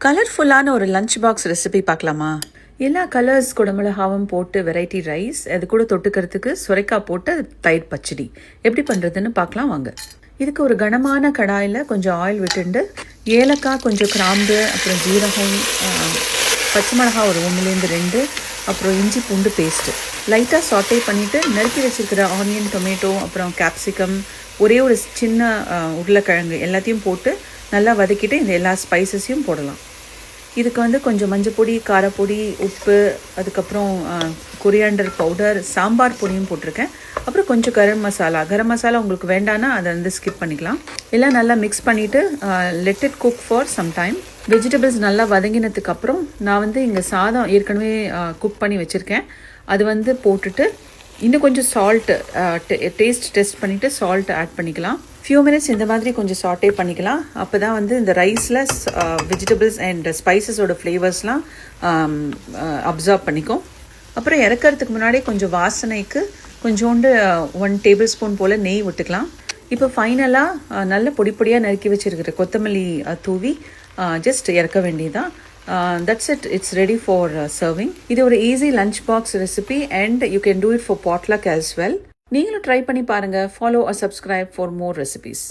கலர்ஃபுல்லான ஒரு lunch box recipe பார்க்கலாமா? எல்லா கலர்ஸ் குடமிளகாவும் போட்டு வெரைட்டி ரைஸ், அது கூட தொட்டுக்கிறதுக்கு சுரைக்காய் போட்டு தயிர் பச்சடி எப்படி பண்ணுறதுன்னு பார்க்கலாம் வாங்க. இதுக்கு ஒரு கனமான கடாயில் கொஞ்சம் ஆயில் விட்டுண்டு ஏலக்காய், கொஞ்சம் கிராம்பு, அப்புறம் ஜீரகம், பச்சை மிளகாய் ஒரு 1-2, அப்புறம் இஞ்சி பூண்டு பேஸ்ட்டு லைட்டாக சாட்டே பண்ணிவிட்டு நறுக்கி வச்சுருக்கிற ஆனியன், டொமேட்டோ, அப்புறம் கேப்சிகம், ஒரே ஒரு சின்ன உருளைக்கிழங்கு எல்லாத்தையும் போட்டு நல்லா வதக்கிட்டு இந்த எல்லா ஸ்பைசஸையும் போடலாம். இதுக்கு வந்து கொஞ்சம் மஞ்சள் பொடி, காரப்பொடி, உப்பு, அதுக்கப்புறம் கொரியாண்டர் பவுடர், சாம்பார் பொடியும் போட்டிருக்கேன். அப்புறம் கொஞ்சம் கரம் மசாலா உங்களுக்கு வேண்டான்னா அதை வந்து ஸ்கிப் பண்ணிக்கலாம். எல்லாம் நல்லா மிக்ஸ் பண்ணிவிட்டு let it cook for some time. Vegetables நல்லா வதங்கினதுக்கு அப்புறம் நான் வந்து இங்கே சாதம் ஏற்கனவே குக் பண்ணி வச்சுருக்கேன். அது வந்து போட்டுட்டு இன்னும் கொஞ்சம் சால்ட்டு டெஸ்ட் பண்ணிவிட்டு சால்ட் ஆட் பண்ணிக்கலாம். ஃபியூ மினிட்ஸ் இந்த மாதிரி கொஞ்சம் சாட்டே பண்ணிக்கலாம். அப்போ தான் வந்து இந்த ரைஸில் வெஜிடபிள்ஸ் அண்ட் ஸ்பைசஸோட ஃப்ளேவர்ஸ்லாம் அப்சர்வ் பண்ணிக்கும். அப்புறம் இறக்கிறதுக்கு முன்னாடி கொஞ்சம் வாசனைக்கு கொஞ்சோண்டு 1 டேபிள் ஸ்பூன் போல் நெய் விட்டுக்கலாம். இப்போ ஃபைனலாக நல்ல பொடியாக நறுக்கி வச்சுருக்கிற கொத்தமல்லி தூவி ஜஸ்ட் இறக்க வேண்டியதான். That's it. It's ready for serving. இது ஒரு easy lunch box recipe and you can do it for potluck as well. நீங்களும் ட்ரை பண்ணி பாருங்கள். Follow or subscribe for more recipes.